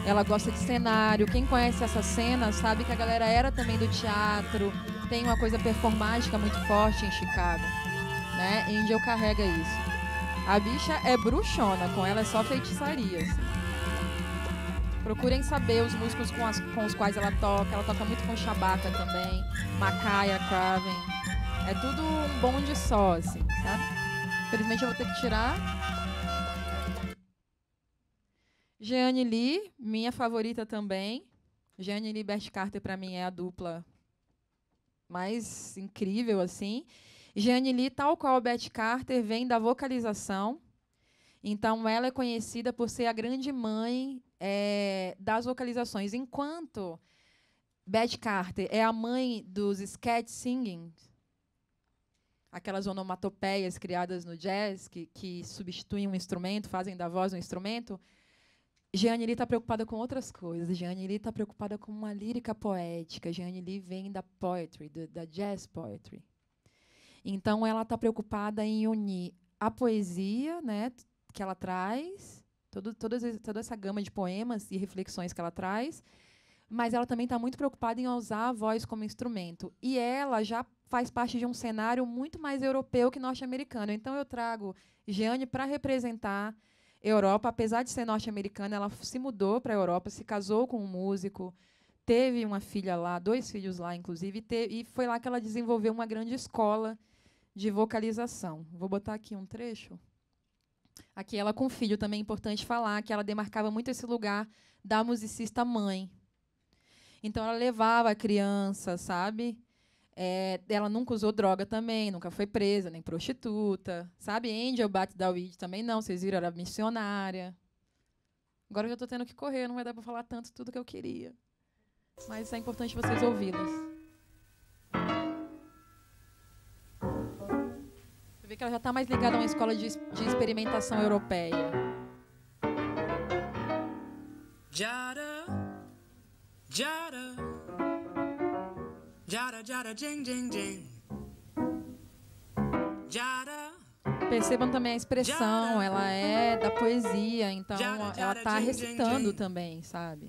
ela gosta de cenário. Quem conhece essa cena sabe que a galera era também do teatro. Tem uma coisa performática muito forte em Chicago, né? Angel carrega isso. A bicha é bruxona, com ela é só feitiçaria, assim. Procurem saber os músicos com os quais ela toca muito com Shabaka também, Makaya Craven. É tudo um bonde só, assim, sabe? Infelizmente eu vou ter que tirar. Jeanne Lee, minha favorita também. Jeanne Lee e Beth Carter, para mim, é a dupla mais incrível, assim. Jeanne Lee, tal qual Beth Carter, vem da vocalização. Então, ela é conhecida por ser a grande mãe das vocalizações. Enquanto Beth Carter é a mãe dos sketch singing, aquelas onomatopeias criadas no jazz, que substituem um instrumento, fazem da voz um instrumento, Jeanne Lee está preocupada com outras coisas. Jeanne Lee está preocupada com uma lírica poética. Jeanne Lee vem da poetry, da jazz poetry. Então, ela está preocupada em unir a poesia, né, que ela traz, toda essa gama de poemas e reflexões que ela traz, mas ela também está muito preocupada em usar a voz como instrumento. E ela já faz parte de um cenário muito mais europeu que norte-americano. Então, eu trago Jeanne para representar Europa. Apesar de ser norte-americana, ela se mudou para a Europa, se casou com um músico, teve uma filha lá, 2 filhos lá, inclusive, e foi lá que ela desenvolveu uma grande escola de vocalização. Vou botar aqui um trecho. Aqui ela com o filho, também é importante falar que ela demarcava muito esse lugar da musicista mãe. Então, ela levava a criança, sabe? Ela nunca usou droga também, nunca foi presa, nem prostituta, sabe? Angel Bat Dawid também não, vocês viram, era missionária. Agora eu já estou tendo que correr, não vai dar para falar tanto tudo que eu queria. Mas é importante vocês ouvi-las. Você vê que ela já está mais ligada a uma escola de experimentação europeia. Jada, jada, jada, jada, jing, jing, jing. Jada. Percebam também a expressão, ela é da poesia, então ela está recitando também, sabe?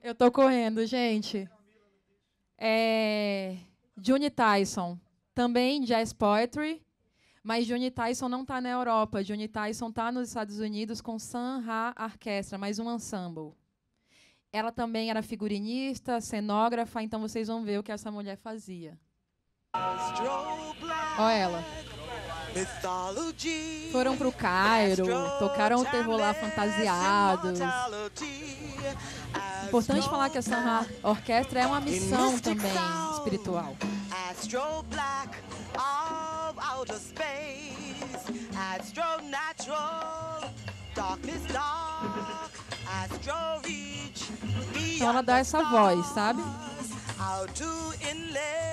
Eu tô correndo, gente. Juni Tyson, também jazz poetry. Mas Juni Tyson não está na Europa. Juni Tyson está nos Estados Unidos com Sun Ra Orquestra, mais um ensemble. Ela também era figurinista, cenógrafa, então vocês vão ver o que essa mulher fazia. Olha ela. Foram para o Cairo, tocaram o terror lá fantasiados. Importante falar que a Sun Ra Orquestra é uma missão também espiritual. Outer space, astro natural, darkness dark, astro reach. Então ela dá essa voz, sabe? How to endlessness,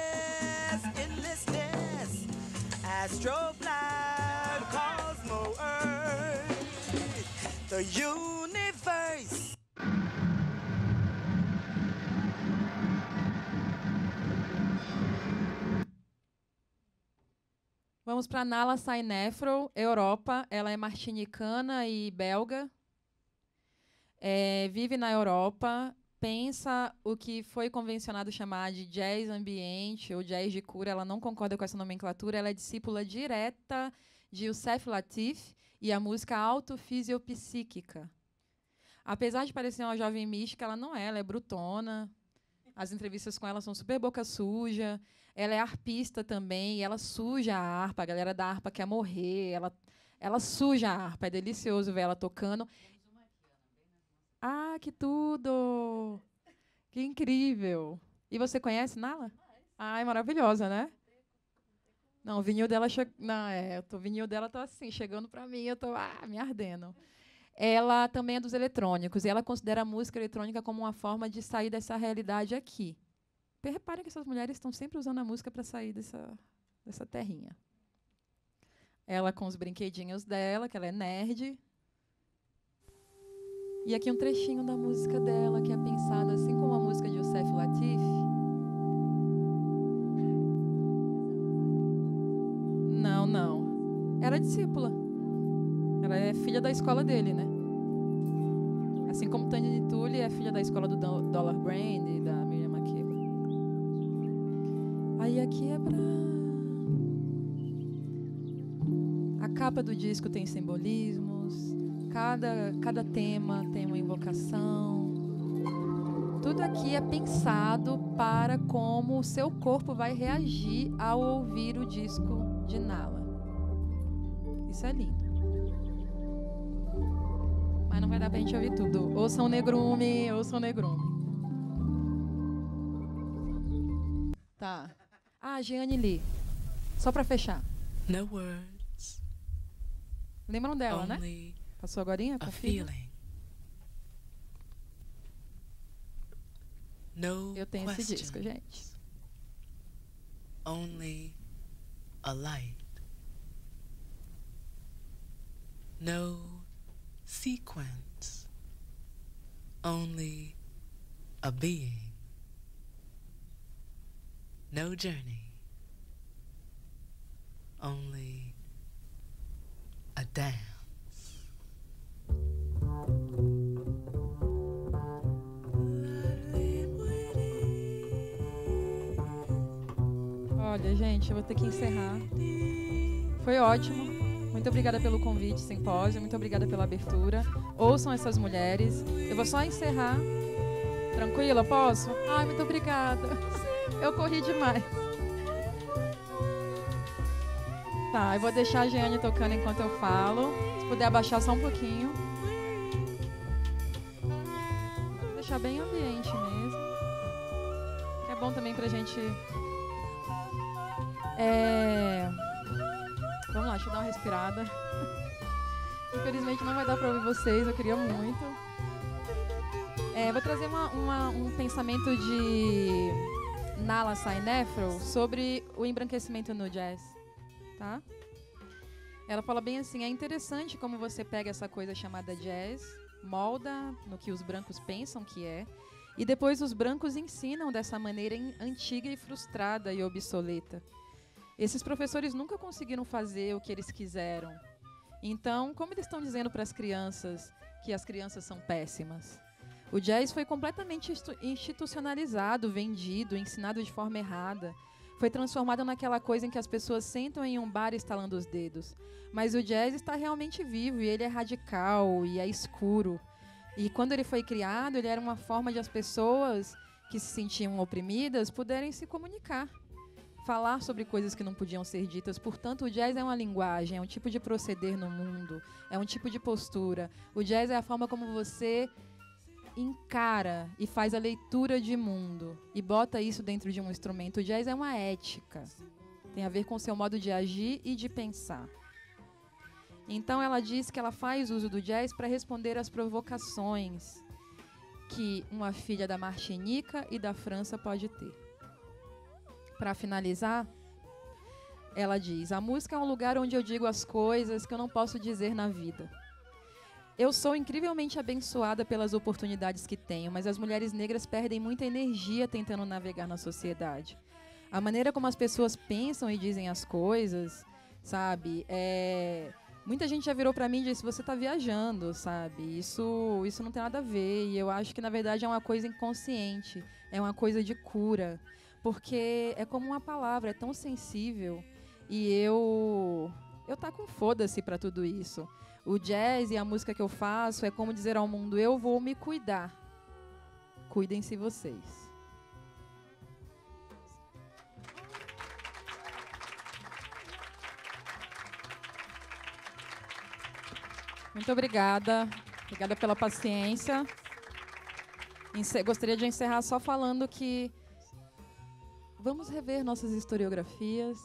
astro black, cosmo earth, the universe. Vamos para Nala Sainefro, Europa. Ela é martinicana e belga. Vive na Europa. Pensa o que foi convencionado chamar de jazz ambiente ou jazz de cura. Ela não concorda com essa nomenclatura. Ela é discípula direta de Youssef Latif e a música autofisiopsíquica. Apesar de parecer uma jovem mística, ela não é. Ela é brutona. As entrevistas com ela são super boca suja. Ela é arpista também, e ela suja a harpa. A galera da harpa quer morrer. Ela suja a harpa. É delicioso ver ela tocando. Ah, que tudo! Que incrível! E você conhece Nala? Ai, maravilhosa, né? Não, o vinil dela o vinil dela tá assim, chegando para mim, eu tô me ardendo. Ela também é dos eletrônicos e ela considera a música eletrônica como uma forma de sair dessa realidade aqui. Reparem que essas mulheres estão sempre usando a música para sair dessa terrinha. Ela com os brinquedinhos dela, que ela é nerd. E aqui um trechinho da música dela, que é pensada assim como a música de Youssef Latif. Não. Era discípula. Ela é filha da escola dele, né? Assim como Tânia de Tully é filha da escola do Dollar Brand e da Miriam Makeba. Aí aqui é pra... A capa do disco tem simbolismos. Cada tema tem uma invocação. Tudo aqui é pensado para como o seu corpo vai reagir ao ouvir o disco de Nala. Isso é lindo. Mas não vai dar pra gente ouvir tudo. Ouçam Negrume, ouçam Negrume. Tá. Jeanne Lee. Só pra fechar. No words, Lembram dela, né? only Passou agorinha? a Confirma. feeling. No Eu tenho esse disco, questions, gente. only a light. No sequence, only a being. No journey, only a dance. Olha, gente, eu vou ter que encerrar. Foi ótimo. Muito obrigada pelo convite, simpósio. Muito obrigada pela abertura. Ouçam essas mulheres. Eu vou só encerrar. Tranquila, posso? Ai, muito obrigada. Eu corri demais. Tá, eu vou deixar a Jeane tocando enquanto eu falo. Se puder abaixar só um pouquinho. Vou deixar bem ambiente mesmo. Que é bom também pra gente... Vamos lá, deixa eu dar uma respirada. Infelizmente não vai dar para ouvir vocês, eu queria muito. Vou trazer um pensamento de Nala Sainefro sobre o embranquecimento no jazz. Tá? Ela fala bem assim, é interessante como você pega essa coisa chamada jazz, molda no que os brancos pensam que é, e depois os brancos ensinam dessa maneira antiga e frustrada e obsoleta. Esses professores nunca conseguiram fazer o que eles quiseram. Então, como eles estão dizendo para as crianças que as crianças são péssimas? O jazz foi completamente institucionalizado, vendido, ensinado de forma errada. Foi transformado naquela coisa em que as pessoas sentam em um bar estalando os dedos. Mas o jazz está realmente vivo e ele é radical e é escuro. E quando ele foi criado, ele era uma forma de as pessoas que se sentiam oprimidas puderem se comunicar. Falar sobre coisas que não podiam ser ditas. Portanto, o jazz é uma linguagem, é um tipo de proceder no mundo, é um tipo de postura. O jazz é a forma como você encara e faz a leitura de mundo e bota isso dentro de um instrumento. O jazz é uma ética. Tem a ver com o seu modo de agir e de pensar. Então, ela diz que ela faz uso do jazz para responder às provocações que uma filha da Martinica e da França pode ter. Para finalizar, ela diz: a música é um lugar onde eu digo as coisas que eu não posso dizer na vida. Eu sou incrivelmente abençoada pelas oportunidades que tenho, mas as mulheres negras perdem muita energia tentando navegar na sociedade. A maneira como as pessoas pensam e dizem as coisas, sabe? Muita gente já virou para mim e disse: você está viajando, sabe? Isso não tem nada a ver. E eu acho que, na verdade, é uma coisa inconsciente, é uma coisa de cura. Porque é como uma palavra, é tão sensível. E eu tá com foda-se para tudo isso. O jazz e a música que eu faço é como dizer ao mundo: eu vou me cuidar. Cuidem-se vocês. Muito obrigada. Obrigada pela paciência. Gostaria de encerrar só falando que vamos rever nossas historiografias.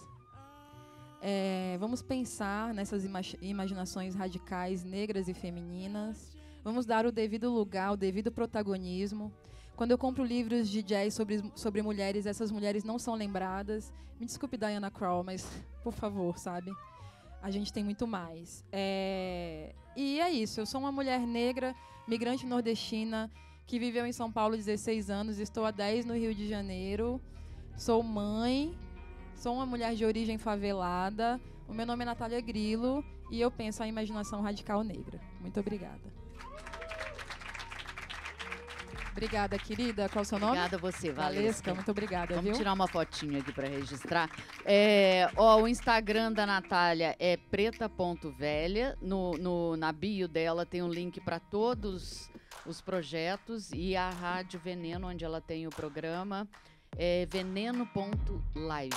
Vamos pensar nessas imaginações radicais, negras e femininas. Vamos dar o devido lugar, o devido protagonismo. Quando eu compro livros de jazz sobre mulheres, essas mulheres não são lembradas. Me desculpe, Diana Krall, mas, por favor, sabe? A gente tem muito mais. E é isso. Eu sou uma mulher negra, migrante nordestina, que viveu em São Paulo 16 anos. Estou há 10 no Rio de Janeiro. Sou mãe. Sou uma mulher de origem favelada. O meu nome é Natália Grilo e eu penso a imaginação radical negra. Muito obrigada. Obrigada, querida. Qual é o seu nome? Obrigada a você, Valesca. Muito obrigada, Vamos viu? tirar uma fotinha aqui para registrar. O Instagram da Natália é preta.velha. Na bio dela tem um link para todos os projetos e a Rádio Veneno, onde ela tem o programa, é veneno.live.